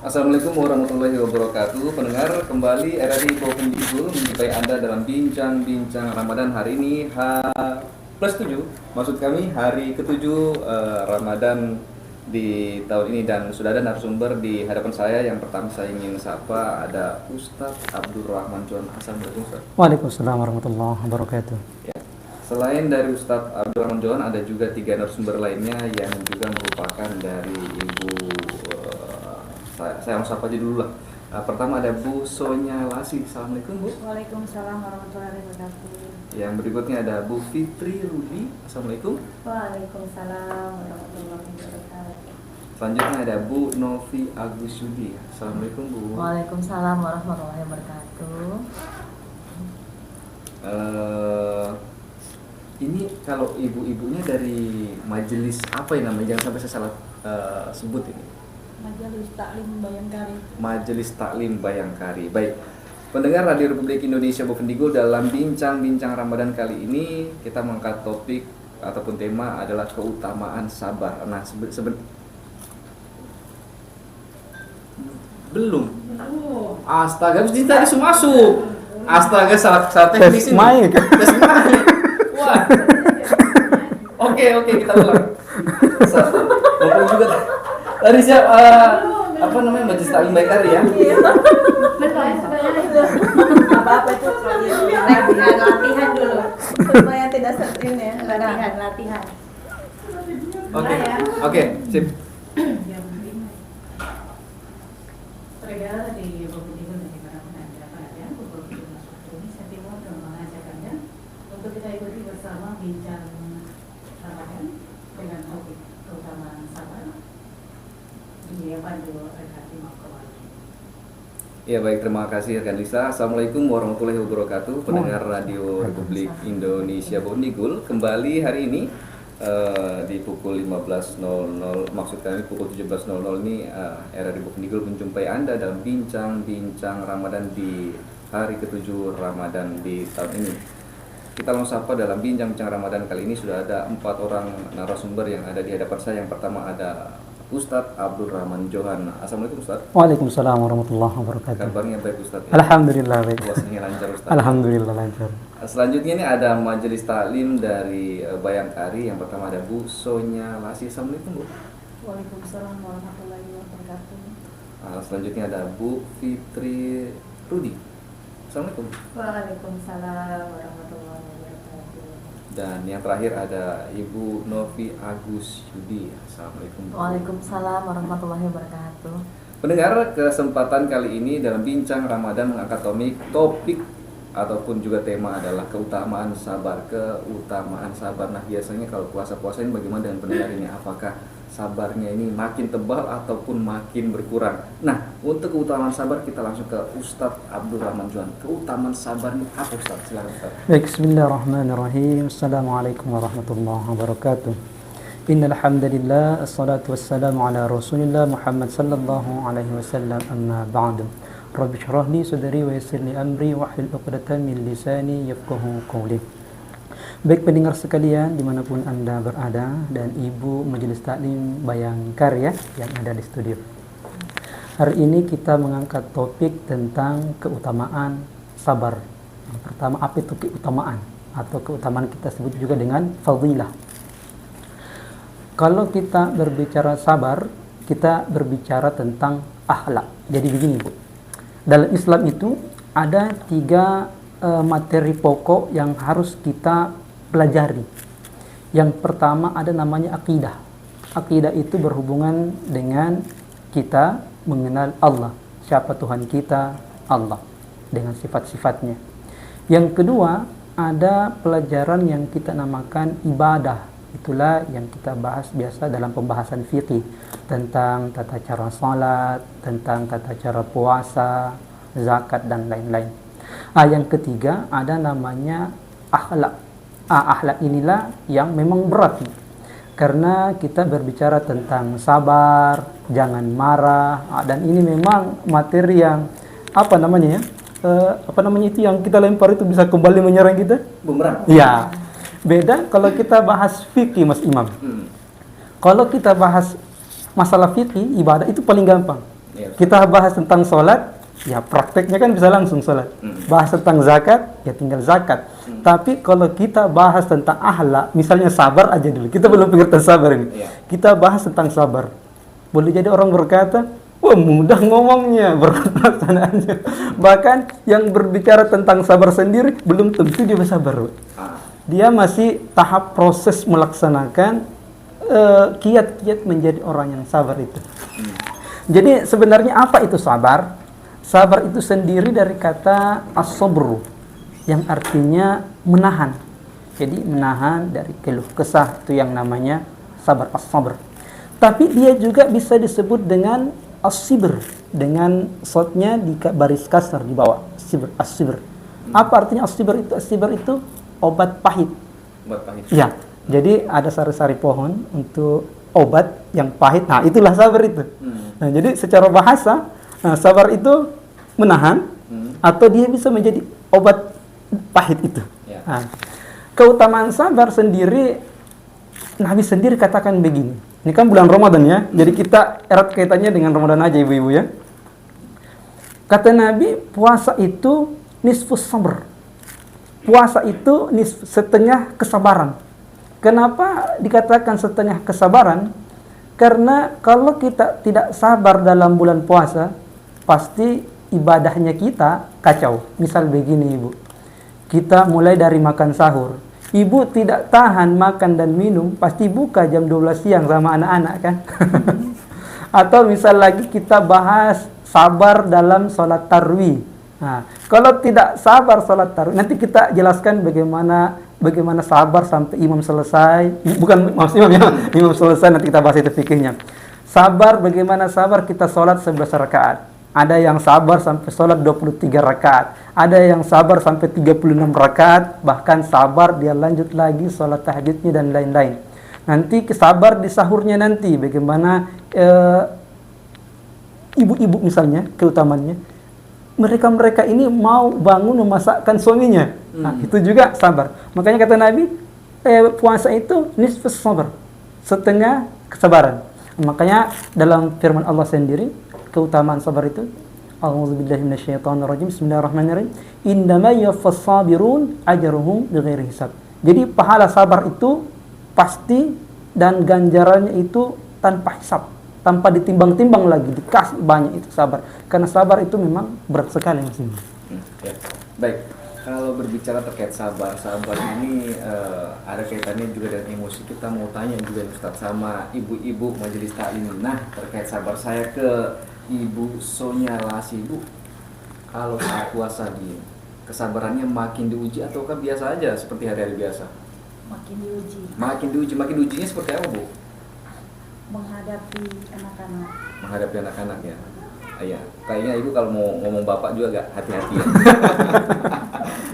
Assalamualaikum warahmatullahi wabarakatuh. Pendengar, kembali RRI Bovendigul menjumpai Anda dalam bincang-bincang Ramadan hari ini H+7. Maksud kami hari ke-7 Ramadan di tahun ini, dan sudah ada narasumber di hadapan saya. Yang pertama saya ingin sapa ada Ustadz Abdul Rahman Johan. Assalamualaikum Ustaz. Waalaikumsalam warahmatullahi wabarakatuh. Ya. Selain dari Ustadz Abdul Rahman Johan, ada juga 3 narasumber lainnya yang juga merupakan dari Ibu saya mau sapa aja dulu lah. Pertama ada Bu Sonya Lasi. Assalamualaikum Bu. Waalaikumsalam warahmatullahi wabarakatuh. Yang berikutnya ada Bu Fitri Rudi. Assalamualaikum. Waalaikumsalam warahmatullahi wabarakatuh. Selanjutnya ada Bu Novi Agus Yudi. Assalamualaikum Bu. Waalaikumsalam warahmatullahi wabarakatuh. Ini kalau ibu-ibunya dari majelis apa ya namanya? Jangan sampai saya salah sebut ini. Majelis Taklim Bayangkari. Majelis Taklim Bayangkari. Baik, pendengar Radio Republik Indonesia Bovendigul, dalam bincang-bincang Ramadan kali ini kita mengangkat topik ataupun tema adalah keutamaan sabar. Nah, belum. Astaga, mesti tadi sudah masuk. Astaga, salah teknis ini. Tes mic. Wah. Oke, kita ulang. Mumpung juga tadi siap apa namanya Majelis Taklim Bayangkari ya? Iya. Apa-apa itu latihan dulu supaya tidak sering ya. Latihan. Oke, sip. Saudara di Bovendigul dan para pengajar perhatian pukul 17 waktu Indonesia Timur dan mengajak Anda untuk kita ikuti bersama bincang Ramadan dengan topik keutamaan sabar di Pandu Rekati Makawali. Ya baik, terima kasih rekan Lisa. Assalamualaikum warahmatullahi wabarakatuh. Pendengar Radio Republik Indonesia Bovendigul, kembali hari ini di pukul 15.00, maksud kami pukul 17.00 ini RRI Bovendigul menjumpai Anda dalam bincang-bincang Ramadan di hari ke-7 Ramadan di tahun ini. Kita langsung sapa dalam bincang-bincang Ramadan kali ini. Sudah ada 4 orang narasumber yang ada di hadapan saya. Yang pertama ada Ustadz Abdul Rahman Johan. Assalamualaikum Ustadz. Waalaikumsalam warahmatullahi wabarakatuh. Kabarnya baik Ustadz ya? Alhamdulillah baik. Puasanya lancar Ustadz. Alhamdulillah lancar. Selanjutnya ini ada Majelis Taklim dari Bayangkari. Yang pertama ada Bu Sonya Lasi. Assalamualaikum Bu. Waalaikumsalam warahmatullahi wabarakatuh. Selanjutnya ada Bu Fitri Rudi. Assalamualaikum. Waalaikumsalam warahmatullahi wabarakatuh. Dan yang terakhir ada Ibu Novi Agus Yudi. Assalamualaikum. Waalaikumsalam warahmatullahi wabarakatuh. Pendengar, kesempatan kali ini dalam bincang Ramadan mengangkat topik ataupun juga tema adalah keutamaan sabar. Keutamaan sabar. Nah, biasanya kalau puasa-puasa ini bagaimana dengan pendengar ini? Apakah sabarnya ini makin tebal ataupun makin berkurang? Nah, untuk keutamaan sabar kita langsung ke Ustadz Abdul Rahman Johan. Keutamaan sabar ini apa Ustadz? Silakan Ustadz. Baik, bismillahirrahmanirrahim. Assalamualaikum warahmatullahi wabarakatuh. Innal hamdalillah, assalatu wassalamu ala Rasulillah Muhammad sallallahu alaihi wasallam, amma ba'du. Rabbi shrah li sadri wa yassir li amri wahlul 'uqdatam min lisani yafqahu qawli. Baik pendengar sekalian dimanapun Anda berada, dan Ibu Majelis Taklim Bayangkari ya, yang ada di studio. Hari ini kita mengangkat topik tentang keutamaan sabar. Yang pertama, apa itu keutamaan? Atau keutamaan kita sebut juga dengan fadilah. Kalau kita berbicara sabar, kita berbicara tentang akhlak. Jadi begini Bu, dalam Islam itu ada 3 materi pokok yang harus kita pelajari. Yang pertama ada namanya akidah. Akidah itu berhubungan dengan kita mengenal Allah. Siapa Tuhan kita? Allah. Dengan sifat-sifatnya. Yang kedua ada pelajaran yang kita namakan ibadah. Itulah yang kita bahas biasa dalam pembahasan fikih. Tentang tata cara salat, tentang tata cara puasa, zakat dan lain-lain. Yang ketiga ada namanya akhlak. Akhlak inilah yang memang berat, karena kita berbicara tentang sabar, jangan marah, dan ini memang materi yang apa namanya itu yang kita lempar itu bisa kembali menyerang kita. Bumerang. Ya, beda kalau kita bahas fikih Mas Imam. Kalau kita bahas masalah fikih ibadah itu paling gampang. Iya. Kita bahas tentang sholat, ya prakteknya kan bisa langsung sholat. Bahas tentang zakat, ya tinggal zakat. Tapi kalau kita bahas tentang akhlak, misalnya sabar aja dulu. Kita belum pengertian sabar ini. Iya. Kita bahas tentang sabar. Boleh jadi orang berkata, wah mudah ngomongnya, berat pelaksanaannya. Bahkan yang berbicara tentang sabar sendiri belum tentu dia bersabar. Dia masih tahap proses melaksanakan kiat-kiat menjadi orang yang sabar itu. Jadi sebenarnya apa itu sabar? Sabar itu sendiri dari kata as-sabru yang artinya menahan. Jadi menahan dari keluh kesah, itu yang namanya sabar, as-sabr. Tapi dia juga bisa disebut dengan as-sibr, dengan shotnya di baris kasar di bawah, sibr, as-sibr. Apa artinya as-sibr itu? As-sibr itu obat pahit. Obat pahit. Ya, jadi ada sari-sari pohon untuk obat yang pahit. Nah, itulah sabar itu. Nah, jadi secara bahasa, sabar itu menahan atau dia bisa menjadi obat pahit itu. Ya. Nah, keutamaan sabar sendiri, Nabi sendiri katakan begini. Ini kan bulan Ramadan ya, jadi kita erat kaitannya dengan Ramadan aja ibu-ibu ya. Kata Nabi, puasa itu nisfus sabr. Puasa itu setengah kesabaran. Kenapa dikatakan setengah kesabaran? Karena kalau kita tidak sabar dalam bulan puasa, pasti ibadahnya kita kacau. Misal begini ibu, kita mulai dari makan sahur. Ibu tidak tahan makan dan minum, pasti buka jam 12 siang sama anak-anak kan. Atau misal lagi kita bahas sabar dalam sholat tarawih. Nah, kalau tidak sabar sholat tarawih, nanti kita jelaskan bagaimana sabar sampai imam selesai. Bukan maksud imam ya, imam selesai nanti kita bahas itu fikihnya. Sabar, bagaimana sabar kita sholat 11 rakaat. Ada yang sabar sampai sholat 23 rakaat. Ada yang sabar sampai 36 rakaat. Bahkan sabar dia lanjut lagi sholat tahajudnya dan lain-lain. Nanti sabar di sahurnya nanti. Bagaimana ibu-ibu misalnya, keutamannya. Mereka ini mau bangun memasakkan suaminya. Nah, itu juga sabar. Makanya kata Nabi, puasa itu nisfus sabar. Setengah kesabaran. Makanya dalam firman Allah sendiri, keutamaan sabar itu, A'udzubillahi minasyaitonirrajim, bismillahirrahmanirrahim, innama yuwaffas sabirun ajruhum bighairi hisab. Jadi pahala sabar itu pasti dan ganjarannya itu tanpa hisab, tanpa ditimbang-timbang lagi, dikasih banyak itu sabar. Karena sabar itu memang berat sekali Mas. Ya. Baik, kalau berbicara terkait sabar ini ada kaitannya juga dengan emosi. Kita mau tanya juga Ustaz sama ibu-ibu majelis taklim. Nah, terkait sabar saya ke Ibu Sonia Lasi. Bu, kalau saat puasa di kesabarannya makin diuji ataukah biasa aja seperti hari-hari biasa? Makin diuji. Makin diujinya seperti apa, Bu? Menghadapi anak-anak. Menghadapi anak-anak ya. Iya, kayaknya Ibu kalau mau ngomong bapak juga agak hati-hati ya.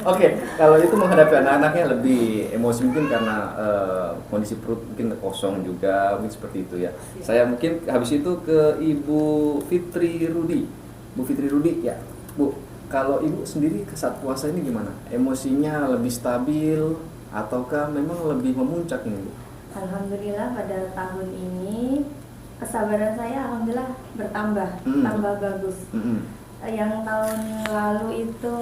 Oke, kalau itu menghadapi anak-anaknya lebih emosi mungkin karena kondisi perut mungkin kosong juga, mungkin seperti itu ya. Saya mungkin habis itu ke Ibu Fitri Rudi. Bu Fitri Rudi ya. Bu, kalau Ibu sendiri saat puasa ini gimana? Emosinya lebih stabil ataukah memang lebih memuncak ini, Bu? Alhamdulillah pada tahun ini kesabaran saya alhamdulillah bertambah, tambah bagus. Yang tahun lalu itu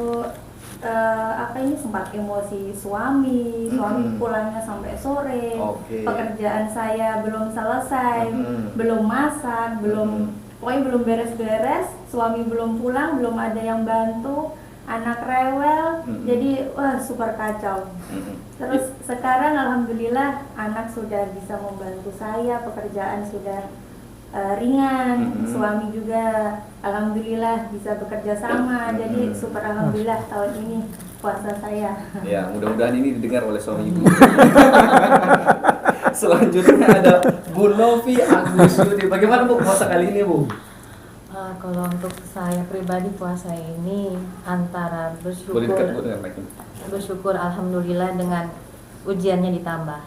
ini sempat emosi suami pulangnya sampai sore, pekerjaan saya belum selesai, belum masak, pokoknya belum beres-beres, suami belum pulang, belum ada yang bantu, anak rewel, jadi wah super kacau. Terus sekarang alhamdulillah anak sudah bisa membantu saya, pekerjaan sudah ringan, suami juga alhamdulillah bisa bekerja sama, jadi super alhamdulillah tahun ini puasa saya. Ya, mudah-mudahan ini didengar oleh suami Ibu. Selanjutnya ada Bu Novi Agusudi. Bagaimana Bu puasa kali ini, Bu? Kalau untuk saya pribadi puasa ini antara bersyukur alhamdulillah dengan ujiannya ditambah.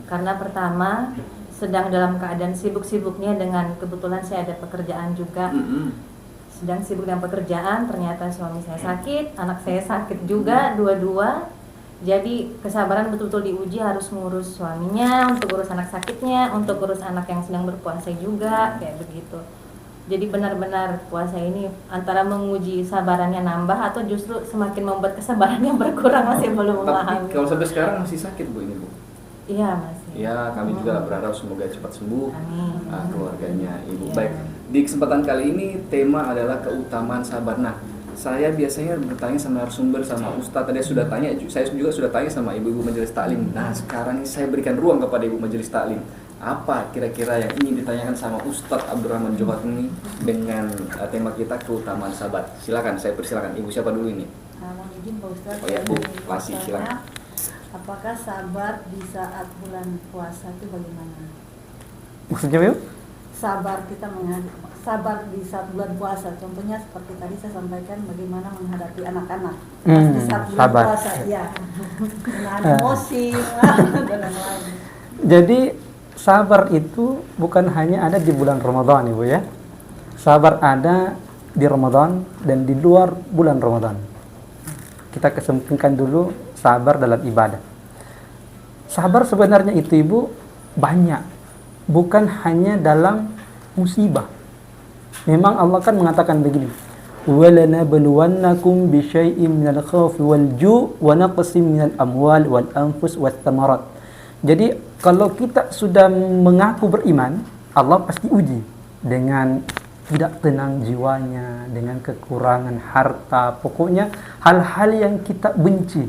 Karena pertama sedang dalam keadaan sibuk-sibuknya dengan kebetulan saya ada pekerjaan juga. Sedang sibuk dengan pekerjaan, ternyata suami saya sakit, anak saya sakit juga, dua-dua. Jadi kesabaran betul-betul diuji, harus ngurus suaminya, untuk urus anak sakitnya, untuk urus anak yang sedang berpuasa juga, kayak begitu. Jadi benar-benar puasa ini antara menguji sabarannya nambah atau justru semakin membuat kesabarannya berkurang, masih belum Tapi memahami. kalau sampai sekarang masih sakit Bu ini Bu? Iya masih. Ya, kami juga berharap semoga cepat sembuh Amin. keluarganya Ibu. Iya. Baik, di kesempatan kali ini tema adalah keutamaan sabar. Nah, saya biasanya bertanya sama narasumber, sama Ustadz, tadi sudah tanya, saya juga sudah tanya sama ibu-ibu majelis taklim. Nah, sekarang ini saya berikan ruang kepada ibu majelis taklim. Apa kira-kira yang ingin ditanyakan sama Ustadz Abdurrahman Johar ini dengan tema kita keutamaan sabar? Silakan, saya persilakan. Ibu siapa dulu ini? Mohon izin Pak Ustadz. Oh ya, Bu, Dari masih, saya, silakan. apakah sabar di saat bulan puasa itu bagaimana? Maksudnya yuk? Sabar di saat bulan puasa. Contohnya seperti tadi saya sampaikan bagaimana menghadapi anak-anak. Di saat bulan sabar. puasa, ya. Menahan emosi dan lain-lain. Jadi sabar itu bukan hanya ada di bulan Ramadan Ibu ya. Sabar ada di Ramadan dan di luar bulan Ramadan. Kita kesampingkan dulu sabar dalam ibadah. Sabar sebenarnya itu Ibu banyak. Bukan hanya dalam musibah. Memang Allah kan mengatakan begini. وَلَنَبْلُوَنَّكُمْ بِشَيْءٍ مِنَ الْخَوْفِ وَالْجُوعِ وَنَقْصٍ مِنَ الْأَمْوَالِ وَالْأَنْفُسِ وَالثَّمَرَاتِ. Jadi kalau kita sudah mengaku beriman, Allah pasti uji dengan tidak tenang jiwanya, dengan kekurangan harta, pokoknya hal-hal yang kita benci.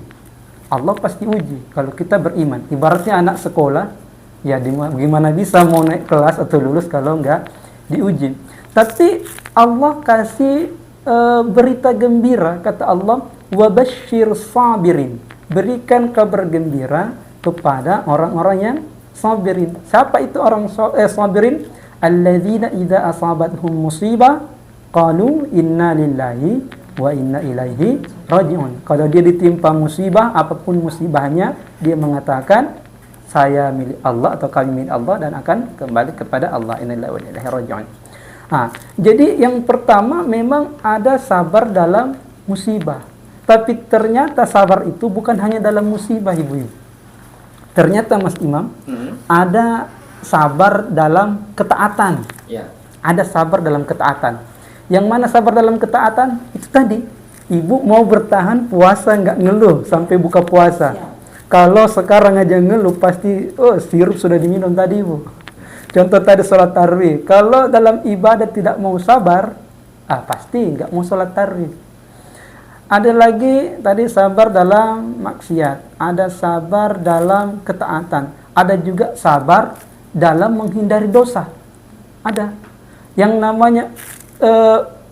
Allah pasti uji kalau kita beriman. Ibaratnya anak sekolah, ya gimana bisa mau naik kelas atau lulus kalau enggak diuji. Tapi Allah kasih berita gembira, kata Allah, wabashshir sabirin. Berikan kabar gembira kepada orang-orang yang sabirin. Siapa itu orang sabirin? Alladzina idza asabathum musibah qalu inna lillahi wa inna ilaihi raji'un. Kalau dia ditimpa musibah, apapun musibahnya, dia mengatakan saya milik Allah atau kami milik Allah dan akan kembali kepada Allah. Inna lillahi wa inna ilaihi raji'un. Jadi yang pertama memang ada sabar dalam musibah. Tapi ternyata sabar itu bukan hanya dalam musibah, ibu-ibu. Ternyata Mas Imam, ada sabar dalam ketaatan. Ya. Ada sabar dalam ketaatan. Yang mana sabar dalam ketaatan? Itu tadi, ibu mau bertahan puasa nggak ngeluh sampai buka puasa. Kalau sekarang aja ngeluh pasti, sirup sudah diminum tadi ibu. Contoh tadi sholat tarawih. Kalau dalam ibadah tidak mau sabar, pasti nggak mau sholat tarawih. Ada lagi tadi sabar dalam maksiat. Ada sabar dalam ketaatan. Ada juga sabar dalam menghindari dosa. Ada. Yang namanya,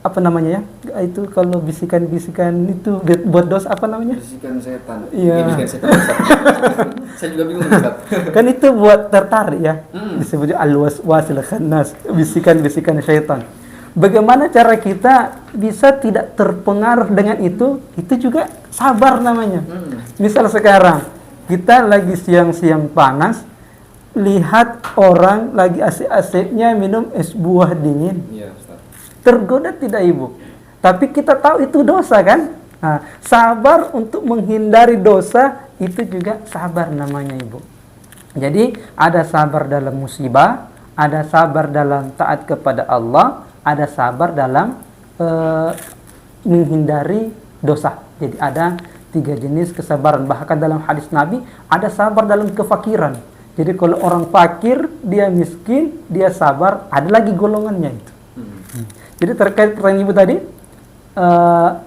apa namanya ya? Itu kalau bisikan-bisikan itu buat dosa apa namanya? Bisikan setan. Iya. Bisikan setan. Saya juga bingung Ustaz. Kan itu buat tertarik ya. Disebutnya al-waswasil khannas, bisikan-bisikan syaitan. Bagaimana cara kita bisa tidak terpengaruh dengan itu? Itu juga sabar namanya. Misal sekarang kita lagi siang-siang panas, lihat orang lagi asik-asiknya minum es buah dingin. Iya, Ustaz. Tergoda tidak ibu? Tapi kita tahu itu dosa kan? Sabar untuk menghindari dosa itu juga sabar namanya ibu. Jadi ada sabar dalam musibah, ada sabar dalam taat kepada Allah, ada sabar dalam menghindari dosa. Jadi ada 3 jenis kesabaran. Bahkan dalam hadis Nabi ada sabar dalam kefakiran. Jadi kalau orang fakir, dia miskin, dia sabar, ada lagi golongannya itu. Jadi terkait pertanyaan ibu tadi,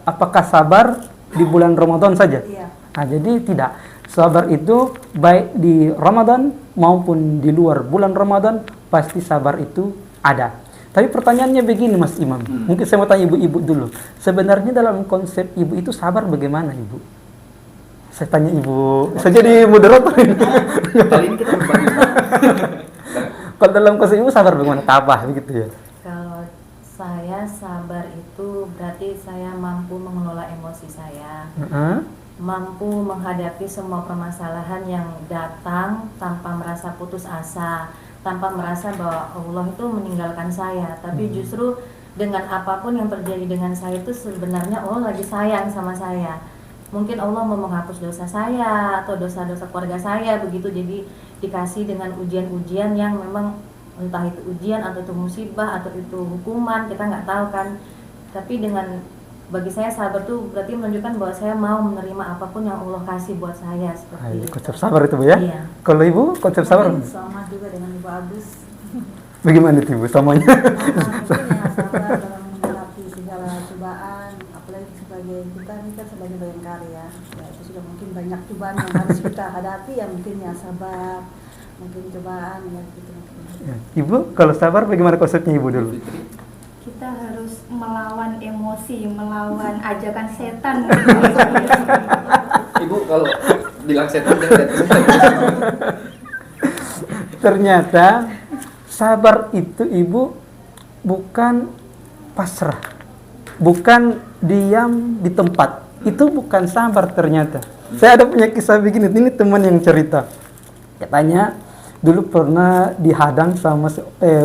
apakah sabar di bulan Ramadan saja? Iya. Jadi tidak. Sabar itu baik di Ramadan maupun di luar bulan Ramadan, pasti sabar itu ada. Tapi pertanyaannya begini Mas Imam, mungkin saya mau tanya ibu-ibu dulu. Sebenarnya dalam konsep ibu itu sabar bagaimana ibu? Saya tanya ibu, saya jadi moderator. Kali ini kita berbagi. Kalau dalam konsep ibu sabar bagaimana? Tabah begitu ya? Kalau saya sabar itu berarti saya mampu mengelola emosi saya, mampu menghadapi semua permasalahan yang datang tanpa merasa putus asa, tanpa merasa bahwa Allah itu meninggalkan saya, tapi justru dengan apapun yang terjadi dengan saya itu sebenarnya Allah lagi sayang sama saya. Mungkin Allah mau menghapus dosa saya atau dosa-dosa keluarga saya begitu, jadi dikasih dengan ujian-ujian yang memang entah itu ujian atau itu musibah atau itu hukuman, kita nggak tahu kan. Tapi bagi saya sabar tuh berarti menunjukkan bahwa saya mau menerima apapun yang Allah kasih buat saya, seperti itu. Konsep sabar itu Bu ya. Iya. Kalau Ibu konsep sabar Sama juga dengan Ibu Agus. bagaimana itu Ibu samanya? Mungkin ya sabar dalam menghadapi segala cobaan, apalagi sebagai kita ini kan sebagai Bayangkari ya, itu sudah mungkin banyak cobaan yang harus kita hadapi ya, mungkin ya sabar, mungkin cobaan ya gitu. Ya. Ibu kalau sabar bagaimana konsepnya Ibu dulu? Kita harus melawan emosi, melawan ajakan setan. Ibu kalau bilang setan jangan setan. Ternyata sabar itu Ibu bukan pasrah, bukan diam di tempat. Itu bukan sabar ternyata. Saya ada punya kisah begini, ini teman yang cerita. Katanya dulu pernah dihadang sama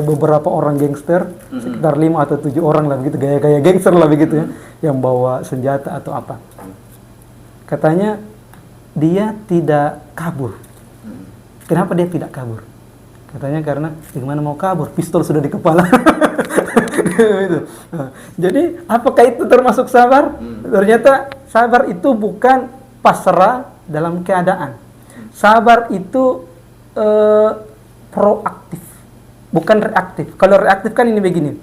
beberapa orang gangster, sekitar 5 atau 7 orang lah begitu, gaya-gaya gangster lah begitu ya, yang bawa senjata atau apa. Katanya dia tidak kabur. Kenapa dia tidak kabur? Katanya karena gimana mau kabur, pistol sudah di kepala. Gitu. Nah, jadi apakah itu termasuk sabar? Ternyata sabar itu bukan pasrah dalam keadaan. Sabar itu proaktif, bukan reaktif. Kalau reaktif kan ini begini,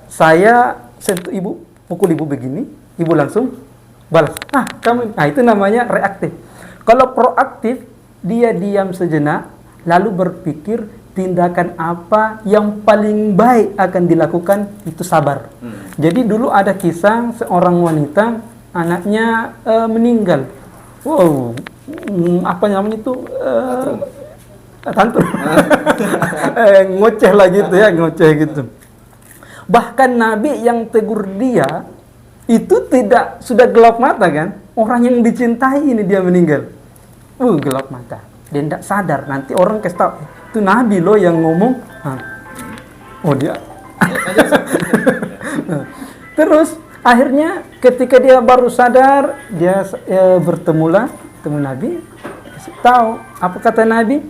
saya sentuh Ibu, pukul Ibu begini, Ibu langsung balas. Nah itu namanya reaktif. Kalau proaktif, dia diam sejenak, lalu berpikir tindakan apa yang paling baik akan dilakukan, itu sabar. Jadi dulu ada kisah seorang wanita, anaknya meninggal. Wow, apa namanya itu? Tantrum. Ngoceh lah gitu ya, ngoceh gitu. Bahkan Nabi yang tegur dia itu tidak sudah gelap mata kan? Orang yang dicintai ini dia meninggal. Gelap mata. Dia tidak sadar, nanti orang kasih tahu itu Nabi loh yang ngomong. Dia. Terus akhirnya ketika dia baru sadar, dia bertemu Nabi, tahu apa kata Nabi?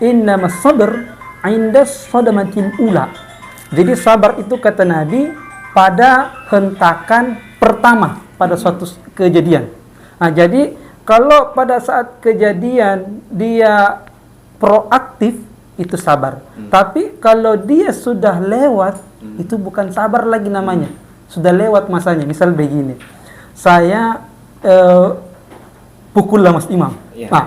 Innamas sabr 'inda sadamatil ula. Jadi sabar itu kata Nabi pada hentakan pertama pada suatu kejadian. Nah, jadi kalau pada saat kejadian dia proaktif, itu sabar. Tapi kalau dia sudah lewat, itu bukan sabar lagi namanya. Sudah lewat masanya. Misal begini, saya pukullah Mas Imam. Nah,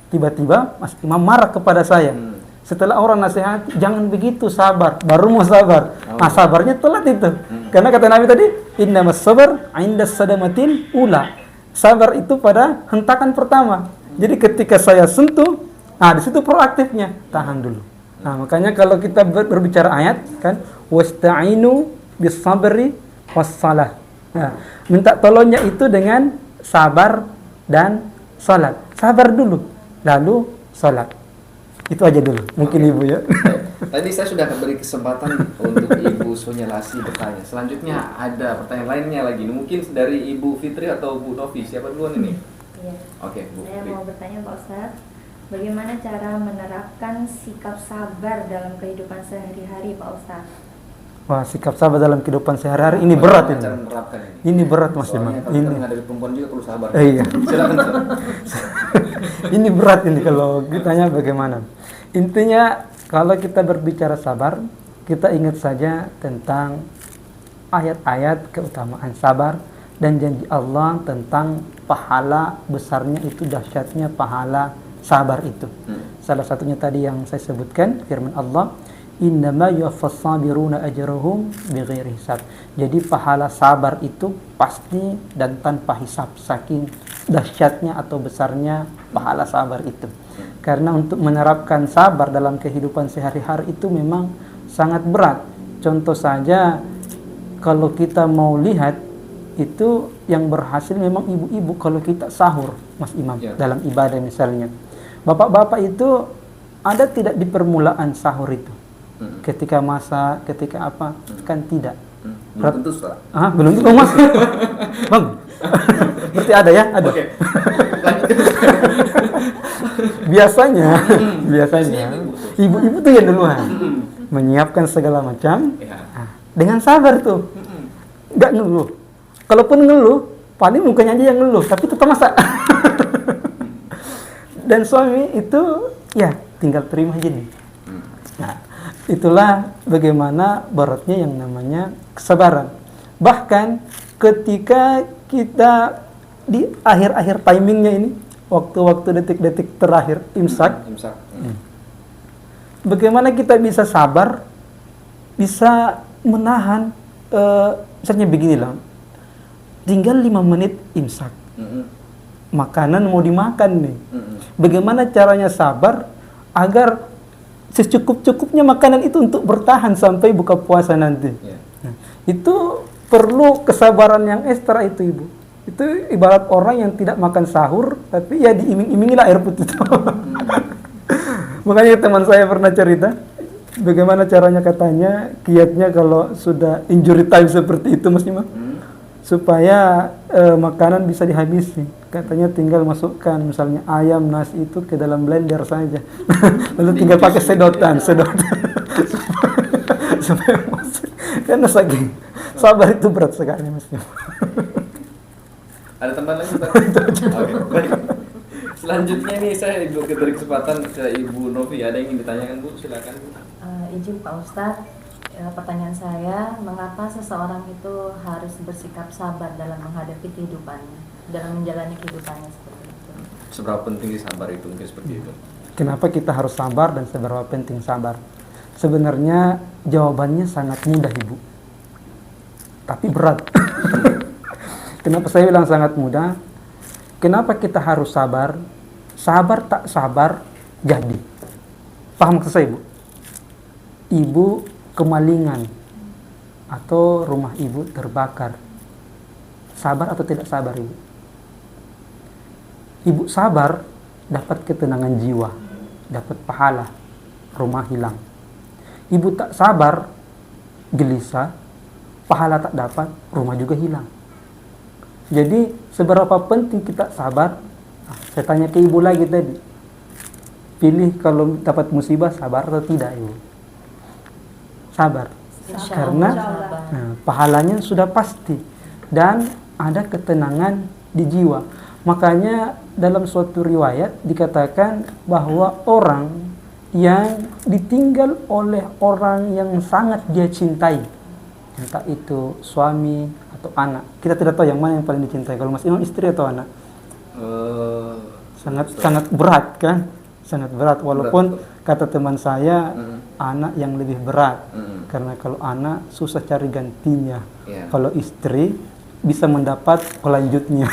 tiba-tiba Mas Imam marah kepada saya. Setelah orang nasihat, jangan begitu, sabar. Baru mau sabar. Nah, sabarnya telat itu. Karena kata Nabi tadi, innamas sabr 'inda sadamatil ula. Sabar itu pada hentakan pertama. Jadi ketika saya sentuh, di situ proaktifnya, tahan dulu. Nah, makanya kalau kita berbicara ayat kan, wasta'inu bis-sabri was-salah. Nah, minta tolongnya itu dengan sabar dan salat. Sabar dulu, lalu salat. Itu aja dulu. Mungkin Ibu ya. Tadi saya sudah beri kesempatan untuk Ibu Sonia Lasih bertanya. Selanjutnya ada pertanyaan lainnya lagi. Mungkin dari Ibu Fitri atau Bu Novi. Siapa duluan ini? Iya. Oke, Bu. Saya mau bertanya Pak Ustadz, bagaimana cara menerapkan sikap sabar dalam kehidupan sehari-hari Pak Ustadz? Wah, sikap sabar dalam kehidupan sehari-hari ini berat ini. Cara menerapkan ini. Ini berat Mas Imam. Soalnya Ini. kalau menghadapi perempuan juga perlu sabar. Iya. Silakan. Ini berat ini kalau ditanya bagaimana. Intinya kalau kita berbicara sabar, kita ingat saja tentang ayat-ayat keutamaan sabar dan janji Allah tentang pahala besarnya itu, dahsyatnya pahala sabar itu. Salah satunya tadi yang saya sebutkan, firman Allah, innama yuwaffas sabiruna ajrahum bighairi hisab. Jadi pahala sabar itu pasti dan tanpa hisab, saking dahsyatnya atau besarnya pahala sabar itu. Karena untuk menerapkan sabar dalam kehidupan sehari-hari itu memang sangat berat. Contoh saja, kalau kita mau lihat, itu yang berhasil memang ibu-ibu kalau kita sahur, Mas Imam, dalam ibadah misalnya. Bapak-bapak itu ada tidak di permulaan sahur itu? Ketika masak, ketika apa? Kan tidak. Belum tentu, Ustaz. Belum tentu, Mas. Bang. Berarti ada ya? Ada. Oke. Lanjut. biasanya ibu-ibu tuh yang duluan menyiapkan segala macam. Ya. Nah, dengan sabar tuh, nggak ngeluh. Kalaupun ngeluh, paling mukanya aja yang ngeluh, tapi tetap masak. Dan suami itu ya tinggal terima aja nih. Nah, itulah bagaimana beratnya yang namanya kesabaran. Bahkan ketika kita di akhir-akhir timingnya ini, waktu-waktu detik-detik terakhir imsak, bagaimana kita bisa sabar, bisa menahan, misalnya beginilah, tinggal 5 menit imsak, makanan mau dimakan nih, bagaimana caranya sabar agar secukup-cukupnya makanan itu untuk bertahan sampai buka puasa nanti. Nah, itu perlu kesabaran yang ekstra itu, Ibu. Itu ibarat orang yang tidak makan sahur, tapi ya diiming-imingilah air putih itu. Makanya teman saya pernah cerita, bagaimana caranya katanya, kiatnya kalau sudah injury time seperti itu Mas Imam, supaya makanan bisa dihabisi. Katanya tinggal masukkan misalnya ayam, nasi itu ke dalam blender saja. Lalu tinggal pakai sedotan. Supaya masuk. Karena saking sabar itu berat sekali Mas. Ada tambahan lagi Pak? Oke, baik. Selanjutnya nih saya beri kesempatan ke Ibu Novi. Ada yang ingin ditanyakan Bu? Silakan Bu. Izin Pak Ustadz, pertanyaan saya, mengapa seseorang itu harus bersikap sabar dalam menghadapi kehidupannya, dalam menjalani kehidupannya seperti itu? Seberapa penting sih sabar itu mungkin seperti itu? Kenapa kita harus sabar dan seberapa penting sabar? Sebenarnya jawabannya sangat mudah Ibu, tapi berat. Kenapa saya bilang sangat mudah? Kenapa kita harus sabar? Sabar tak sabar jadi. Paham maksud saya Ibu? Ibu kemalingan atau rumah Ibu terbakar. Sabar atau tidak sabar Ibu? Ibu sabar dapat ketenangan jiwa, dapat pahala, rumah hilang. Ibu tak sabar, gelisah, pahala tak dapat, rumah juga hilang. Jadi seberapa penting kita sabar? Saya tanya ke Ibu lagi tadi, pilih kalau dapat musibah sabar atau tidak Ibu? Sabar. Karena pahalanya sudah pasti dan ada ketenangan di jiwa. Makanya dalam suatu riwayat dikatakan bahwa orang yang ditinggal oleh orang yang sangat dia cintai, entah itu suami atau anak, kita tidak tahu yang mana yang paling dicintai. Kalau Mas Imam istri atau anak? Sangat berat kan? Sangat berat. Walaupun kata teman saya anak yang lebih berat, karena kalau anak susah cari gantinya. Kalau istri bisa mendapat pelanjutnya.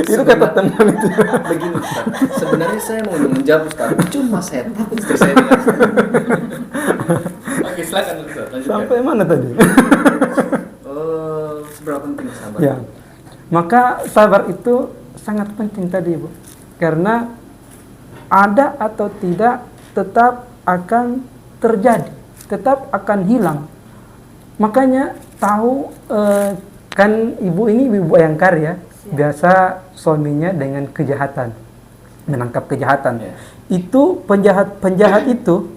Itu kata teman itu. Begini Ustaz, sebenarnya saya mau menjawab Ustaz, cuma saya takut istri saya bilang. Oke, silakan Ustaz, lanjutkan. Sampai mana tadi? Seberapa penting sabar? Ya. Maka sabar itu sangat penting tadi Ibu. Karena ada atau tidak tetap akan terjadi, tetap akan hilang. Makanya tahu kan Ibu ini ibu bayangkar ya. Biasa suaminya dengan kejahatan, menangkap kejahatan. Itu penjahat itu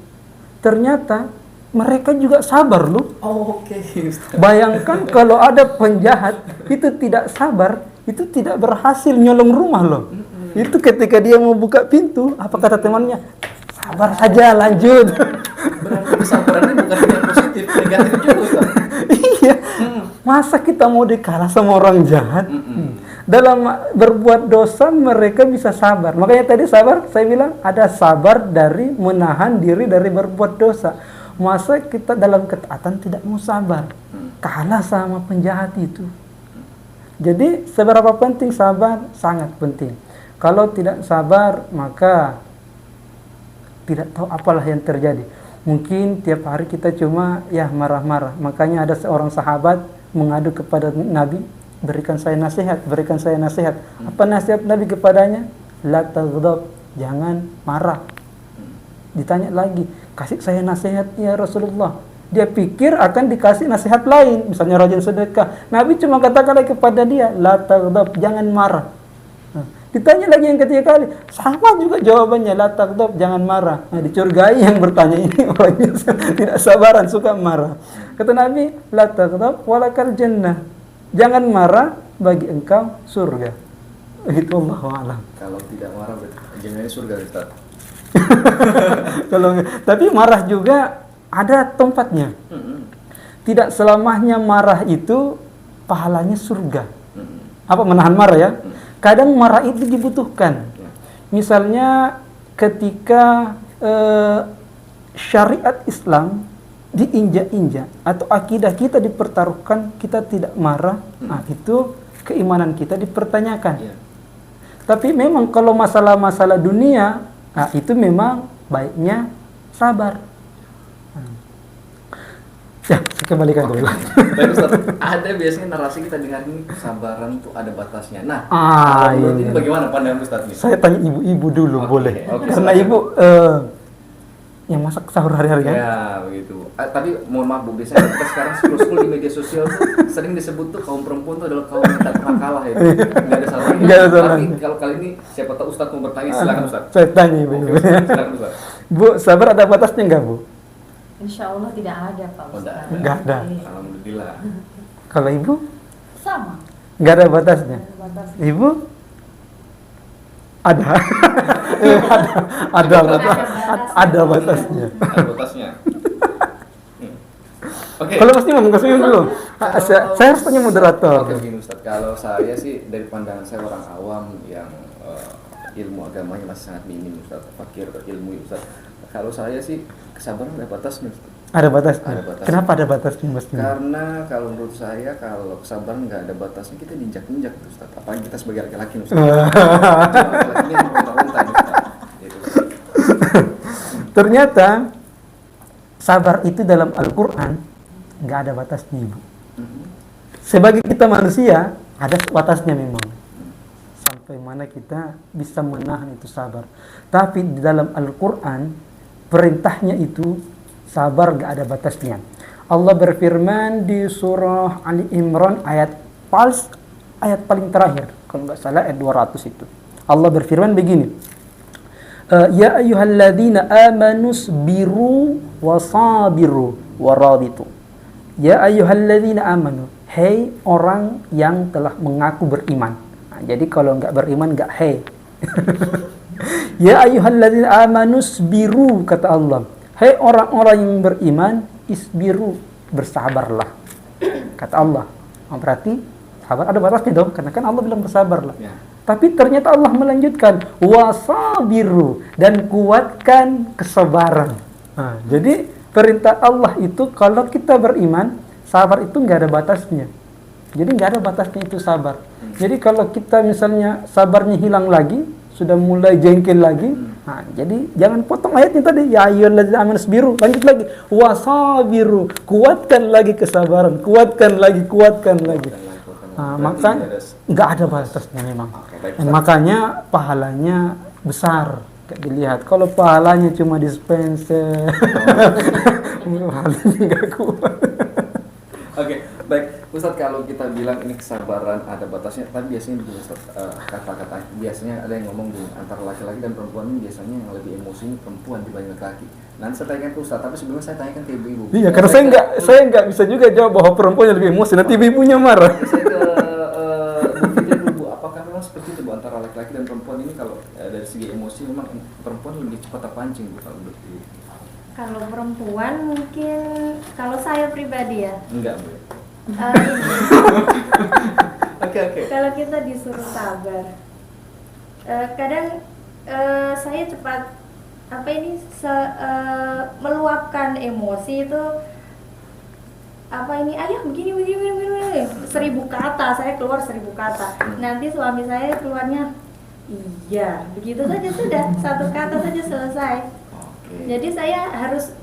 ternyata mereka juga sabar loh. Oke. Bayangkan kalau ada penjahat itu tidak sabar, itu tidak berhasil nyolong rumah loh. Itu ketika dia mau buka pintu, apa kata temannya? Sabar saja, lanjut. Berarti kesabarannya bukan yang positif, negatif juga Ustaz. Iya. Masa kita mau dikalah sama orang jahat? Dalam berbuat dosa mereka bisa sabar. Makanya tadi sabar, saya bilang ada sabar dari menahan diri dari berbuat dosa. Masa kita dalam ketaatan tidak mau sabar? Kalah sama penjahat itu. Jadi seberapa penting sabar? Sangat penting. Kalau tidak sabar maka tidak tahu apalah yang terjadi. Mungkin tiap hari kita cuma ya marah-marah. Makanya ada seorang sahabat mengadu kepada Nabi, berikan saya nasihat, berikan saya nasihat. Apa nasihat Nabi kepadanya? La taghdab, jangan marah. Ditanya lagi, kasih saya nasihat ya Rasulullah. Dia pikir akan dikasih nasihat lain, misalnya rajin sedekah. Nabi cuma katakan kepada dia, la taghdab, jangan marah. Ditanya lagi yang ketiga kali, sama juga jawabannya, la taghdab, jangan marah. Nah, dicurigai yang bertanya ini orangnya tidak sabaran, suka marah. Kata Nabi, la taghdab walakal jannah. Jangan marah, bagi engkau surga. Itu Allahu a'lam. Kalau tidak marah berarti jannahnya surga, Ustaz. Kalau tapi marah juga ada tempatnya. Tidak selamanya marah itu pahalanya surga. Apa menahan marah ya? Kadang marah itu dibutuhkan. Misalnya ketika syariat Islam diinjak-injak atau akidah kita dipertaruhkan, kita tidak marah, nah itu keimanan kita dipertanyakan. Tapi memang kalau masalah-masalah dunia, nah itu memang baiknya sabar. Ya, kembalikan dulu. Baik Ustaz, ada biasanya narasi kita dengar ini kesabaran itu ada batasnya. Nah, kalau menurut ini bagaimana pandangan Ustaz? Saya tanya ibu-ibu dulu, boleh? Karena Ustaz. ibu yang masak sahur hari-hari kan? Ya, begitu. Tapi mohon maaf Bu, biasanya kita sekarang scroll di media sosial tuh sering disebut tuh kaum perempuan tuh adalah kaum yang tak pernah kalah ya. Nggak ada salahnya. Nggak ada salahnya. Tapi kalau kali ini siapa tahu Ustaz mau bertanya, silakan Ustaz. Saya tanya ibu. Oke, silakan Ustaz. Bu, sabar ada batasnya nggak Bu? Insya Allah tidak ada Pak Oh, Ustaz. Nggak ada. Alhamdulillah. Kalau ibu Sama. nggak ada batasnya. Batas. Ibu ada. ada batasnya. Ada batasnya. Oke. Kalau pasti ngomong ke saya dulu. Saya harus tanya moderator. Oke, begini Ustaz. Kalau saya sih dari pandangan saya orang awam yang ilmu agamanya masih sangat minim Ustaz. Fakir ilmu Ustaz. Kalau saya sih kesabaran ada batasnya Ustaz. Ada batasnya. Ada batasnya. Kenapa ada batasnya Mas? Karena kalau menurut saya kalau kesabaran nggak ada batasnya kita diinjak-injak Ustaz. Apalagi kita sebagai laki-laki Ustaz. Laki-laki ini yang meronta-ronta Ustaz. Gitu. Ternyata sabar itu dalam Al-Quran nggak ada batasnya Ibu. Sebagai kita manusia ada batasnya memang. Sampai mana kita bisa menahan itu sabar. Tapi di dalam Al-Quran perintahnya itu sabar nggak ada batasnya. Allah berfirman di surah Ali Imran ayat paling terakhir, kalau nggak salah ayat 200 itu. Allah berfirman begini. Ya ayyuhalladzina amanu sabiru wasabiru waraditu. Ya ayyuhalladzina amanu, hei orang yang telah mengaku beriman. Nah, jadi kalau nggak beriman nggak hei. Ya ayyuhalladzina amanu sabiru, kata Allah. Hei orang-orang yang beriman, isbiru, bersabarlah. Kata Allah. Oh, berarti sabar ada batasnya dong, karena kan Allah bilang bersabarlah. Ya. Tapi ternyata Allah melanjutkan wasabiru, dan kuatkan kesabaran. Nah, jadi perintah Allah itu kalau kita beriman, sabar itu nggak ada batasnya. Jadi nggak ada batasnya itu sabar. Jadi kalau kita misalnya sabarnya hilang lagi, sudah mulai jengkel lagi, nah, jadi jangan potong ayatnya tadi. Ya ayyuhalladzina amanu sabiru, lanjut lagi wasabiru, kuatkan lagi kesabaran, kuatkan lagi. Nah, makanya nggak ada batasnya memang. Dan makanya pahalanya besar. Kayak dilihat, kalau pahalanya cuma dispenser, pahalanya nggak kuat. Oke, baik Ustaz, kalau kita bilang ini kesabaran ada batasnya, tapi biasanya begini Ustaz, kata-kata biasanya ada yang ngomong gini, antara laki-laki dan perempuan ini biasanya yang lebih emosi ini perempuan dibanding laki-laki. Nanti saya tanyakan ke Ustaz, tapi sebelumnya saya tanyakan ke ibu-ibu. Iya, karena saya nggak bisa juga jawab bahwa perempuan yang lebih emosi, nanti ibunya marah. Saya ke Bu Fitri dulu, Bu, apakah memang seperti itu Bu, antara laki-laki dan perempuan ini kalau dari segi emosi memang perempuan lebih cepat terpancing Bu kalau menurut ibu? Kalau perempuan mungkin, kalau saya pribadi ya, Enggak Bu. Oke. kalau kita disuruh sabar, kadang saya cepat meluapkan emosi itu ayah begini 1000 kata, saya keluar 1000 kata, nanti suami saya keluarnya iya begitu saja, sudah satu kata saja selesai. Jadi saya harus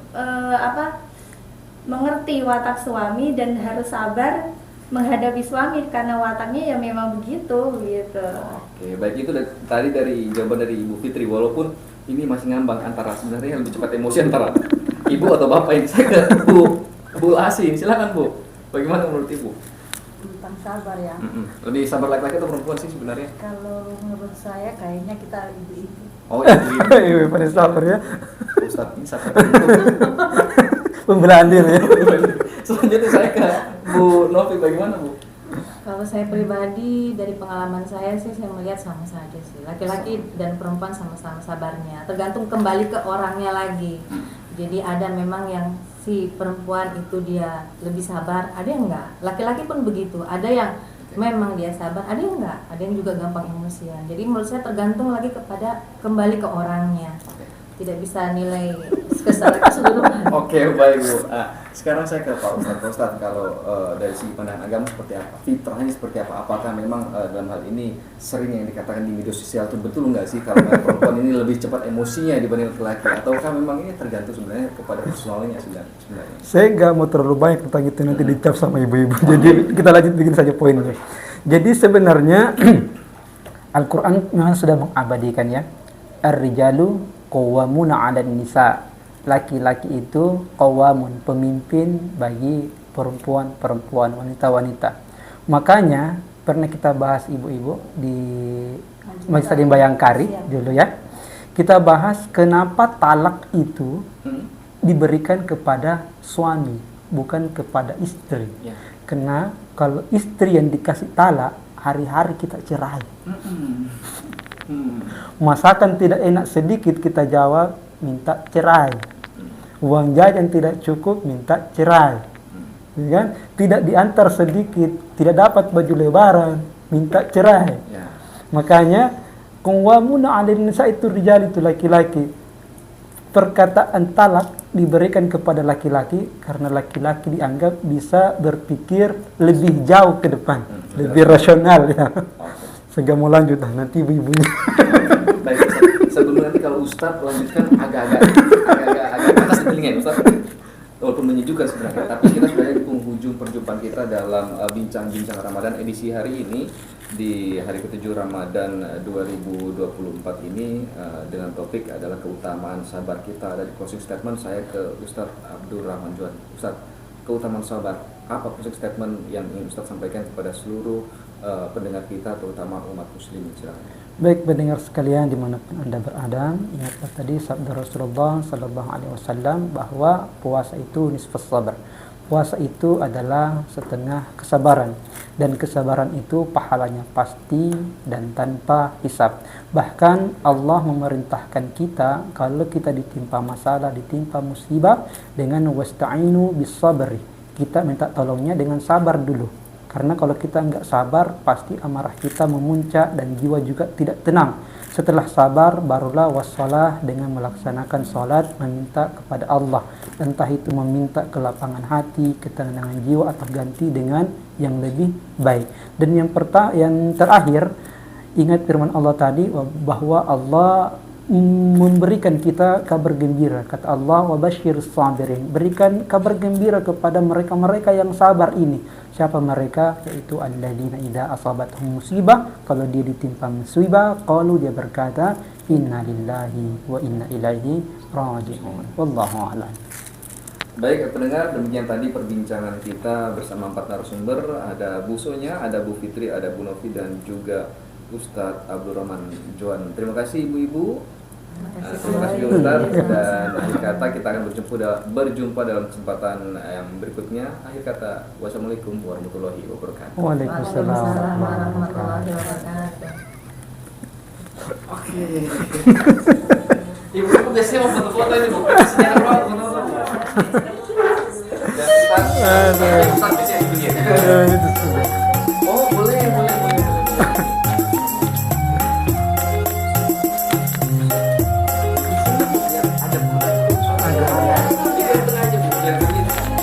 mengerti watak suami dan harus sabar menghadapi suami karena wataknya ya memang begitu gitu. Oke, baik, itu tadi dari jawaban dari Ibu Fitri, walaupun ini masih ngambang antara sebenarnya yang lebih cepat emosi antara ibu atau bapak ini. Saya ke Bu Asin, silakan Bu. Bagaimana menurut Ibu? tentang sabar ya. Lebih sabar laki-laki atau perempuan sih sebenarnya? Kalau menurut saya kayaknya kita ibu-ibu. Oh iya, Iya, pada sabar ya. Ustadz ini sabar. Pembelaan diri ya. Selanjutnya saya ke Bu Novi, bagaimana Bu? Kalau saya pribadi dari pengalaman saya sih saya melihat sama saja sih. Laki-laki dan perempuan sama-sama sabarnya. Tergantung kembali ke orangnya lagi. Jadi ada memang yang si perempuan itu dia lebih sabar, ada yang enggak. Laki-laki pun begitu. Ada yang memang dia sabar, ada yang enggak. Ada yang juga gampang emosian. Jadi menurut saya tergantung lagi kepada kembali ke orangnya. Tidak bisa nilai keseluruhan. Oke, baik Bu. Sekarang saya ke Pak Ustadz. Pak Ustadz, kalau dari segi pandangan agama seperti apa? Fitrahnya seperti apa? Apakah memang dalam hal ini sering yang dikatakan di media sosial itu betul nggak sih kalau perempuan ini lebih cepat emosinya dibanding laki-laki? Ataukah memang ini tergantung sebenarnya kepada personalnya sebenarnya? Saya nggak mau terlalu banyak tentang itu, nanti dicap sama ibu-ibu. Jadi kita lanjut bikin saja poinnya. Jadi sebenarnya Al-Quran memang sudah mengabadikan ya, ar-rijalu qawwamuna 'alan nisa. Laki-laki itu qawamun, pemimpin bagi perempuan-perempuan, wanita-wanita. Makanya pernah kita bahas ibu-ibu di Majelis Taklim Bayangkari dulu ya. Kita bahas kenapa talak itu diberikan kepada suami, bukan kepada istri. Ya. Karena kalau istri yang dikasih talak, hari-hari kita cerai. Masakan tidak enak sedikit kita jawab minta cerai. Uang jajan tidak cukup minta cerai. Ya kan? Tidak diantar sedikit, tidak dapat baju lebaran minta cerai. Ya. Makanya qawwamuna 'alan nisa itu rijal, itu laki-laki. Perkataan talak diberikan kepada laki-laki karena laki-laki dianggap bisa berpikir lebih jauh ke depan, lebih rasional ya. Sehingga mau lanjut nanti ibu-ibunya. Baik, sebelum nanti kalau Ustadz lanjutkan agak-agak atas di telinga ya Ustadz. Walaupun menyejukkan sebenarnya, tapi kita sudah di penghujung perjumpaan kita dalam bincang-bincang Ramadan edisi hari ini di hari ke-7 Ramadan 2024 ini dengan topik adalah keutamaan sabar. Kita ada di closing statement, saya ke Ustadz Abdul Rahman Juan. Ustadz, keutamaan sabar, apa closing statement yang ingin Ustadz sampaikan kepada seluruh pendengar kita, terutama umat muslim? Silakan. Baik pendengar sekalian dimanapun Anda berada, ingatlah tadi sabda Rasulullah Sallallahu Alaihi Wasallam bahwa puasa itu nisfus sabar. Puasa itu adalah setengah kesabaran, dan kesabaran itu pahalanya pasti dan tanpa hisab. Bahkan Allah memerintahkan kita kalau kita ditimpa masalah, ditimpa musibah, dengan wasta'inu bis sabri. Kita minta tolongnya dengan sabar dulu. Karena kalau kita nggak sabar, pasti amarah kita memuncak dan jiwa juga tidak tenang. Setelah sabar, barulah wassalah, dengan melaksanakan sholat, meminta kepada Allah. Entah itu meminta kelapangan hati, ketenangan jiwa, atau ganti dengan yang lebih baik. Dan yang terakhir, ingat firman Allah tadi bahwa Allah memberikan kita kabar gembira. Kata Allah, wa basyirus sabirin, berikan kabar gembira kepada mereka-mereka yang sabar ini. Siapa mereka? Yaitu alladzina idza asabatuhum musibah, kalau dia ditimpa musibah, qalu, dia berkata, inna lillahi wa inna ilaihi raji'un. Wallahu a'lam. Baik pendengar, demikian tadi perbincangan kita bersama 4 narasumber. Ada Bu Sonya, ada Bu Fitri, ada Bu Novi, dan juga Ustadz Abdul Rahman Juan. Terima kasih ibu-ibu. Terima kasih Ustadz. Dan akhir kata kita akan berjumpa dalam kesempatan yang berikutnya. Akhir kata, wassalamualaikum warahmatullahi wabarakatuh. Waalaikumsalam warahmatullahi wabarakatuh. Oke. Ibu biasanya mau foto-foto ini bu. Sejarah banget foto-foto. Ustadz bisa begini. Oh boleh.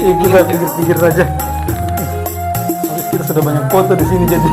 Kita pikir-pikir aja. Habis kita sudah banyak foto di sini jadi.